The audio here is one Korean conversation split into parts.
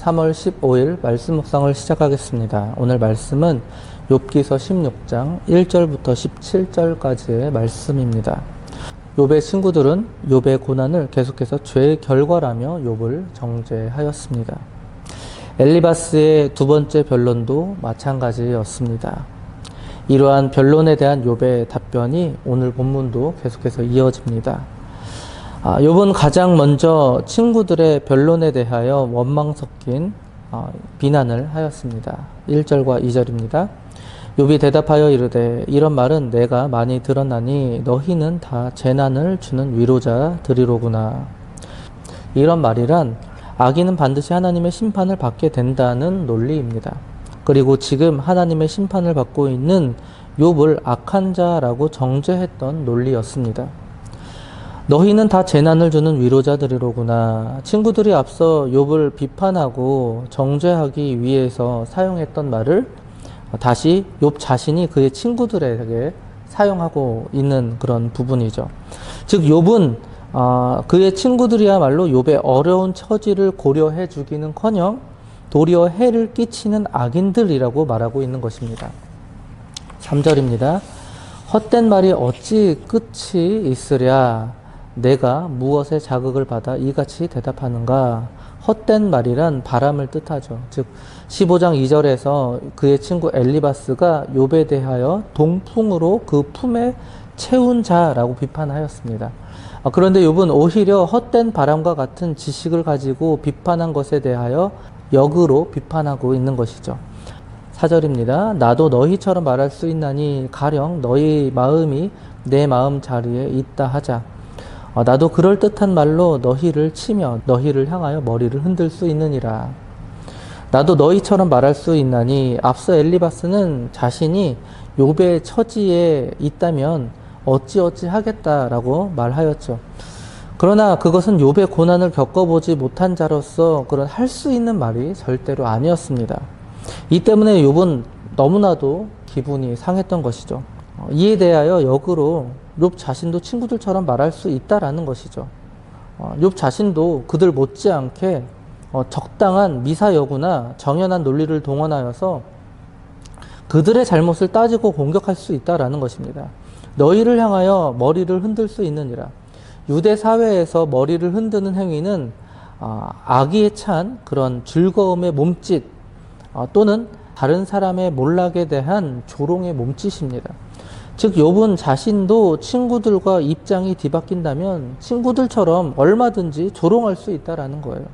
3월 15일 말씀 묵상을 시작하겠습니다. 오늘 말씀은 욥기서 16장 1절부터 17절까지의 말씀입니다. 욥의 친구들은 욥의 고난을 계속해서 죄의 결과라며 욥을 정죄하였습니다. 엘리바스의 두 번째 변론도 마찬가지였습니다. 이러한 변론에 대한 욥의 답변이 오늘 본문도 계속해서 이어집니다. 욥은 가장 먼저 친구들의 변론에 대하여 원망 섞인 비난을 하였습니다. 1절과 2절입니다. 욥이 대답하여 이르되 이런 말은 내가 많이 들었나니 너희는 다 재난을 주는 위로자들이로구나. 이런 말이란 악인은 반드시 하나님의 심판을 받게 된다는 논리입니다. 그리고 지금 하나님의 심판을 받고 있는 욥을 악한 자라고 정죄했던 논리였습니다. 너희는 다 재난을 주는 위로자들이로구나. 친구들이 앞서 욥을 비판하고 정죄하기 위해서 사용했던 말을 다시 욥 자신이 그의 친구들에게 사용하고 있는 그런 부분이죠. 즉 욥은 그의 친구들이야말로 욥의 어려운 처지를 고려해 주기는커녕 도리어 해를 끼치는 악인들이라고 말하고 있는 것입니다. 3절입니다. 헛된 말이 어찌 끝이 있으랴. 내가 무엇에 자극을 받아 이같이 대답하는가. 헛된 말이란 바람을 뜻하죠. 즉 15장 2절에서 그의 친구 엘리바스가 욥에 대하여 동풍으로 그 품에 채운 자라고 비판하였습니다. 그런데 욥은 오히려 헛된 바람과 같은 지식을 가지고 비판한 것에 대하여 역으로 비판하고 있는 것이죠. 4절입니다. 나도 너희처럼 말할 수 있나니 가령 너희 마음이 내 마음 자리에 있다 하자. 나도 그럴듯한 말로 너희를 치며 너희를 향하여 머리를 흔들 수 있느니라. 나도 너희처럼 말할 수 있나니 앞서 엘리바스는 자신이 욥의 처지에 있다면 어찌어찌 하겠다라고 말하였죠. 그러나 그것은 욥의 고난을 겪어보지 못한 자로서 그런 할 수 있는 말이 절대로 아니었습니다. 이 때문에 욥은 너무나도 기분이 상했던 것이죠. 이에 대하여 역으로 욥 자신도 친구들처럼 말할 수 있다라는 것이죠. 욥 자신도 그들 못지않게 적당한 미사여구나 정연한 논리를 동원하여서 그들의 잘못을 따지고 공격할 수 있다라는 것입니다. 너희를 향하여 머리를 흔들 수 있느니라. 유대 사회에서 머리를 흔드는 행위는 악의에 찬 그런 즐거움의 몸짓 또는 다른 사람의 몰락에 대한 조롱의 몸짓입니다. 즉 욥은 자신도 친구들과 입장이 뒤바뀐다면 친구들처럼 얼마든지 조롱할 수 있다라는 거예요.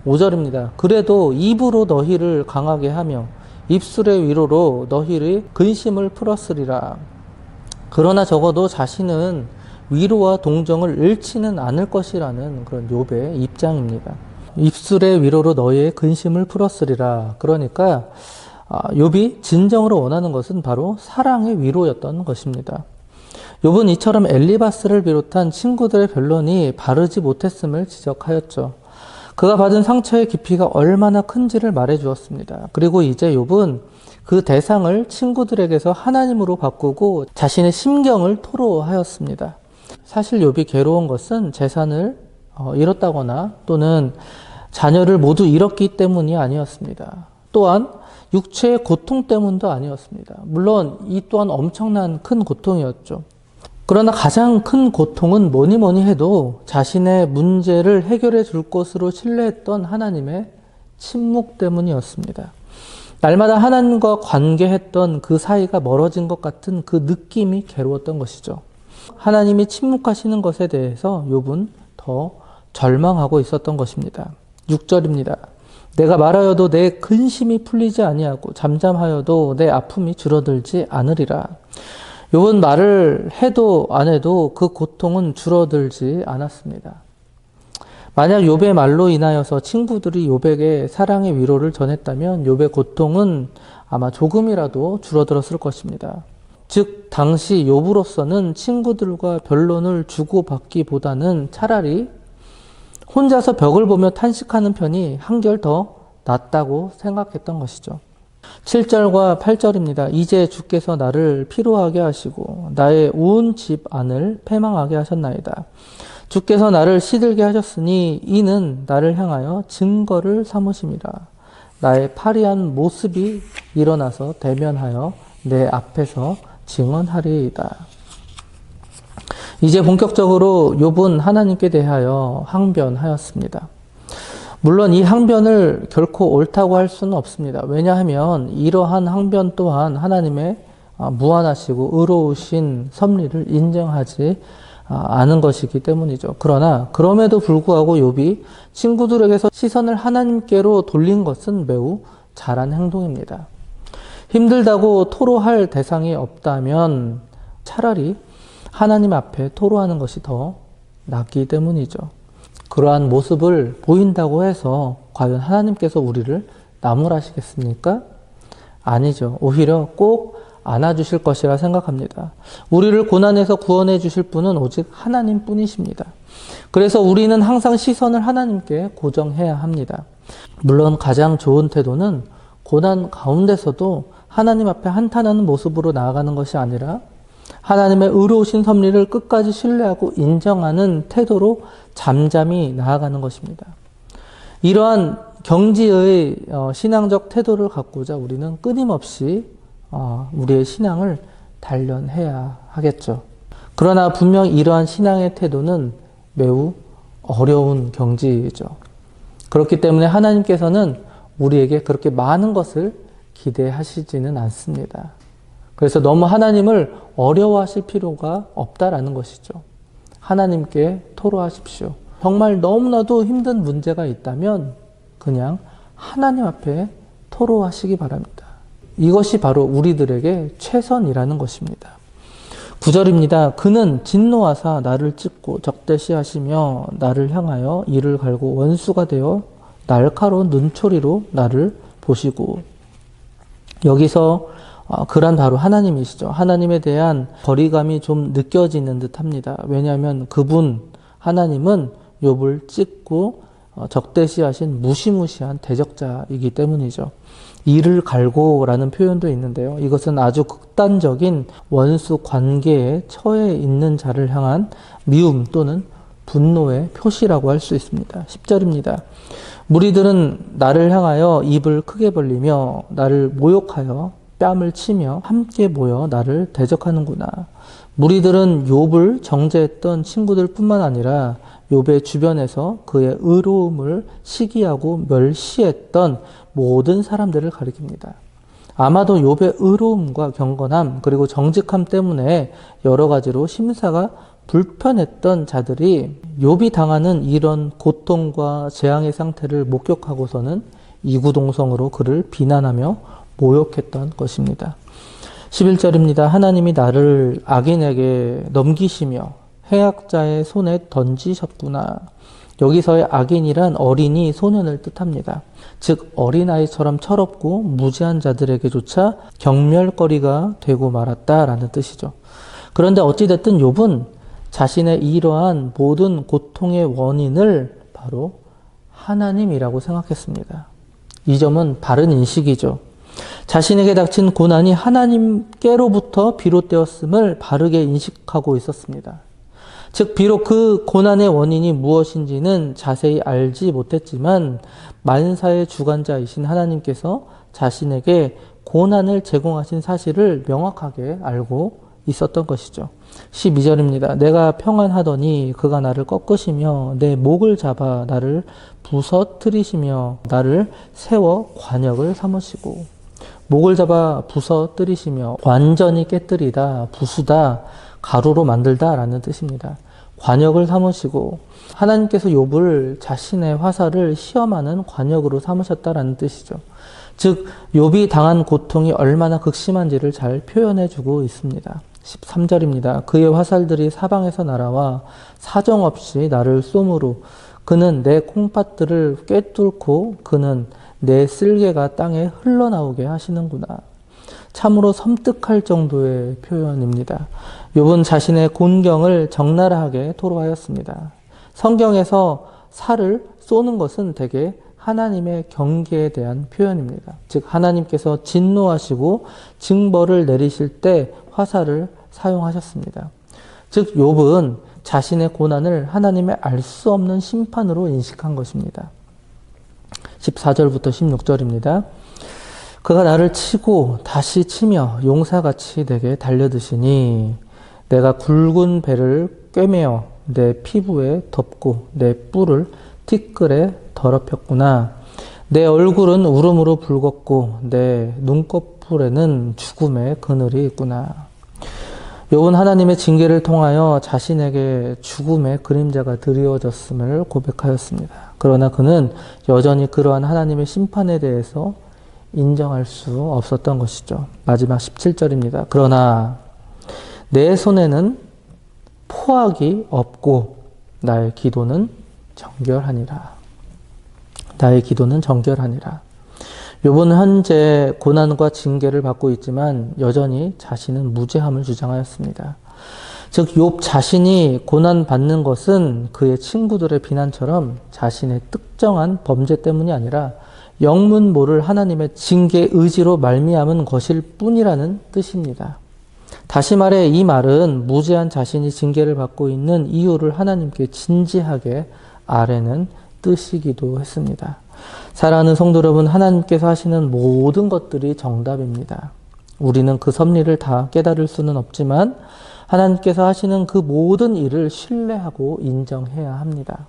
5절입니다. 그래도 입으로 너희를 강하게 하며 입술의 위로로 너희의 근심을 풀었으리라. 그러나 적어도 자신은 위로와 동정을 잃지는 않을 것이라는 그런 욥의 입장입니다. 입술의 위로로 너희의 근심을 풀었으리라. 그러니까 욥이 진정으로 원하는 것은 바로 사랑의 위로였던 것입니다. 욥은 이처럼 엘리바스를 비롯한 친구들의 변론이 바르지 못했음을 지적하였죠. 그가 받은 상처의 깊이가 얼마나 큰지를 말해 주었습니다. 그리고 이제 욥은 그 대상을 친구들에게서 하나님으로 바꾸고 자신의 심경을 토로하였습니다. 사실 욥이 괴로운 것은 재산을 잃었다거나 또는 자녀를 모두 잃었기 때문이 아니었습니다. 또한 육체의 고통 때문도 아니었습니다. 물론 이 또한 엄청난 큰 고통이었죠. 그러나 가장 큰 고통은 뭐니 해도 자신의 문제를 해결해 줄 것으로 신뢰했던 하나님의 침묵 때문이었습니다. 날마다 하나님과 관계했던 그 사이가 멀어진 것 같은 그 느낌이 괴로웠던 것이죠. 하나님이 침묵하시는 것에 대해서 욥은 더 절망하고 있었던 것입니다. 6절입니다. 내가 말하여도 내 근심이 풀리지 아니하고 잠잠하여도 내 아픔이 줄어들지 않으리라. 욥은 말을 해도 안 해도 그 고통은 줄어들지 않았습니다. 만약 욥의 말로 인하여서 친구들이 욥에게 사랑의 위로를 전했다면 욥의 고통은 아마 조금이라도 줄어들었을 것입니다. 즉 당시 욥으로서는 친구들과 변론을 주고받기보다는 차라리 혼자서 벽을 보며 탄식하는 편이 한결 더 낫다고 생각했던 것이죠. 7절과 8절입니다. 이제 주께서 나를 피로하게 하시고 나의 온 집 안을 패망하게 하셨나이다. 주께서 나를 시들게 하셨으니 이는 나를 향하여 증거를 삼으심이라. 나의 파리한 모습이 일어나서 대면하여 내 앞에서 증언하리이다. 이제 본격적으로 욥은 하나님께 대하여 항변하였습니다. 물론 이 항변을 결코 옳다고 할 수는 없습니다. 왜냐하면 이러한 항변 또한 하나님의 무한하시고 의로우신 섭리를 인정하지 않은 것이기 때문이죠. 그러나 그럼에도 불구하고 욥이 친구들에게서 시선을 하나님께로 돌린 것은 매우 잘한 행동입니다. 힘들다고 토로할 대상이 없다면 차라리 하나님 앞에 토로하는 것이 더 낫기 때문이죠. 그러한 모습을 보인다고 해서 과연 하나님께서 우리를 나무라시겠습니까? 아니죠. 오히려 꼭 안아주실 것이라 생각합니다. 우리를 고난에서 구원해 주실 분은 오직 하나님 뿐이십니다. 그래서 우리는 항상 시선을 하나님께 고정해야 합니다. 물론 가장 좋은 태도는 고난 가운데서도 하나님 앞에 한탄하는 모습으로 나아가는 것이 아니라 하나님의 의로우신 섭리를 끝까지 신뢰하고 인정하는 태도로 잠잠히 나아가는 것입니다. 이러한 경지의 신앙적 태도를 갖고자 우리는 끊임없이 우리의 신앙을 단련해야 하겠죠. 그러나 분명 이러한 신앙의 태도는 매우 어려운 경지이죠. 그렇기 때문에 하나님께서는 우리에게 그렇게 많은 것을 기대하시지는 않습니다. 그래서 너무 하나님을 어려워하실 필요가 없다라는 것이죠. 하나님께 토로하십시오. 정말 너무나도 힘든 문제가 있다면 그냥 하나님 앞에 토로하시기 바랍니다. 이것이 바로 우리들에게 최선이라는 것입니다. 9절입니다. 그는 진노하사 나를 찢고 적대시하시며 나를 향하여 이를 갈고 원수가 되어 날카로운 눈초리로 나를 보시고. 여기서 그란 바로 하나님이시죠. 하나님에 대한 거리감이 좀 느껴지는 듯합니다. 왜냐하면 그분 하나님은 욥을 찢고 적대시하신 무시무시한 대적자이기 때문이죠. 이를 갈고라는 표현도 있는데요. 이것은 아주 극단적인 원수 관계에 처해 있는 자를 향한 미움 또는 분노의 표시라고 할 수 있습니다. 10절입니다. 무리들은 나를 향하여 입을 크게 벌리며 나를 모욕하여 뺨을 치며 함께 모여 나를 대적하는구나. 무리들은 욥을 정죄했던 친구들 뿐만 아니라 욥의 주변에서 그의 의로움을 시기하고 멸시했던 모든 사람들을 가리킵니다. 아마도 욥의 의로움과 경건함 그리고 정직함 때문에 여러 가지로 심사가 불편했던 자들이 욥이 당하는 이런 고통과 재앙의 상태를 목격하고서는 이구동성으로 그를 비난하며 모욕했던 것입니다. 11절입니다. 하나님이 나를 악인에게 넘기시며 해악자의 손에 던지셨구나. 여기서의 악인이란 어린이 소년을 뜻합니다. 즉 어린아이처럼 철없고 무지한 자들에게조차 경멸거리가 되고 말았다라는 뜻이죠. 그런데 어찌됐든 욥은 자신의 이러한 모든 고통의 원인을 바로 하나님이라고 생각했습니다. 이 점은 바른 인식이죠. 자신에게 닥친 고난이 하나님께로부터 비롯되었음을 바르게 인식하고 있었습니다. 즉 비록 그 고난의 원인이 무엇인지는 자세히 알지 못했지만 만사의 주관자이신 하나님께서 자신에게 고난을 제공하신 사실을 명확하게 알고 있었던 것이죠. 12절입니다. 내가 평안하더니 그가 나를 꺾으시며 내 목을 잡아 나를 부서뜨리시며 나를 세워 관역을 삼으시고. 목을 잡아 부서뜨리시며 완전히 깨뜨리다, 부수다, 가루로 만들다 라는 뜻입니다. 관역을 삼으시고 하나님께서 욥을 자신의 화살을 시험하는 관역으로 삼으셨다라는 뜻이죠. 즉 욥이 당한 고통이 얼마나 극심한지를 잘 표현해주고 있습니다. 13절입니다. 그의 화살들이 사방에서 날아와 사정없이 나를 쏘므로 그는 내 콩팥들을 꿰뚫고 그는 내 쓸개가 땅에 흘러나오게 하시는구나. 참으로 섬뜩할 정도의 표현입니다. 욥은 자신의 곤경을 적나라하게 토로하였습니다. 성경에서 살을 쏘는 것은 대개 하나님의 경계에 대한 표현입니다. 즉 하나님께서 진노하시고 징벌을 내리실 때 화살을 사용하셨습니다. 즉 욥은 자신의 고난을 하나님의 알 수 없는 심판으로 인식한 것입니다. 14절부터 16절입니다. 그가 나를 치고 다시 치며 용사같이 내게 달려드시니 내가 굵은 배를 꿰매어 내 피부에 덮고 내 뿔을 티끌에 더럽혔구나. 내 얼굴은 울음으로 붉었고 내 눈꺼풀에는 죽음의 그늘이 있구나. 욥은 하나님의 징계를 통하여 자신에게 죽음의 그림자가 드리워졌음을 고백하였습니다. 그러나 그는 여전히 그러한 하나님의 심판에 대해서 인정할 수 없었던 것이죠. 마지막 17절입니다. 그러나 내 손에는 포악이 없고 나의 기도는 정결하니라. 나의 기도는 정결하니라. 욥은 현재 고난과 징계를 받고 있지만 여전히 자신은 무죄함을 주장하였습니다. 즉 욥 자신이 고난받는 것은 그의 친구들의 비난처럼 자신의 특정한 범죄 때문이 아니라 영문 모를 하나님의 징계 의지로 말미암은 것일 뿐이라는 뜻입니다. 다시 말해 이 말은 무죄한 자신이 징계를 받고 있는 이유를 하나님께 진지하게 아뢰는 뜻이기도 했습니다. 사랑하는 성도 여러분, 하나님께서 하시는 모든 것들이 정답입니다. 우리는 그 섭리를 다 깨달을 수는 없지만 하나님께서 하시는 그 모든 일을 신뢰하고 인정해야 합니다.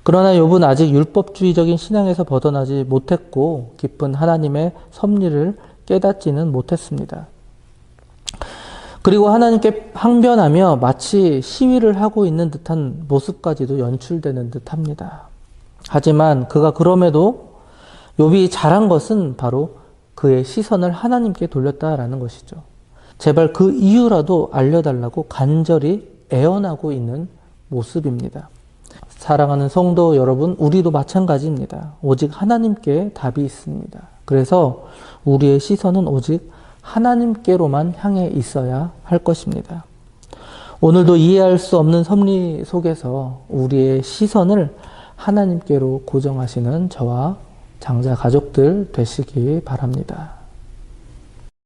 그러나 욥은 아직 율법주의적인 신앙에서 벗어나지 못했고 깊은 하나님의 섭리를 깨닫지는 못했습니다. 그리고 하나님께 항변하며 마치 시위를 하고 있는 듯한 모습까지도 연출되는 듯합니다. 하지만 그가 그럼에도 욥이 잘한 것은 바로 그의 시선을 하나님께 돌렸다라는 것이죠. 제발 그 이유라도 알려달라고 간절히 애원하고 있는 모습입니다. 사랑하는 성도 여러분, 우리도 마찬가지입니다. 오직 하나님께 답이 있습니다. 그래서 우리의 시선은 오직 하나님께로만 향해 있어야 할 것입니다. 오늘도 이해할 수 없는 섭리 속에서 우리의 시선을 하나님께로 고정하시는 저와 장자 가족들 되시기 바랍니다.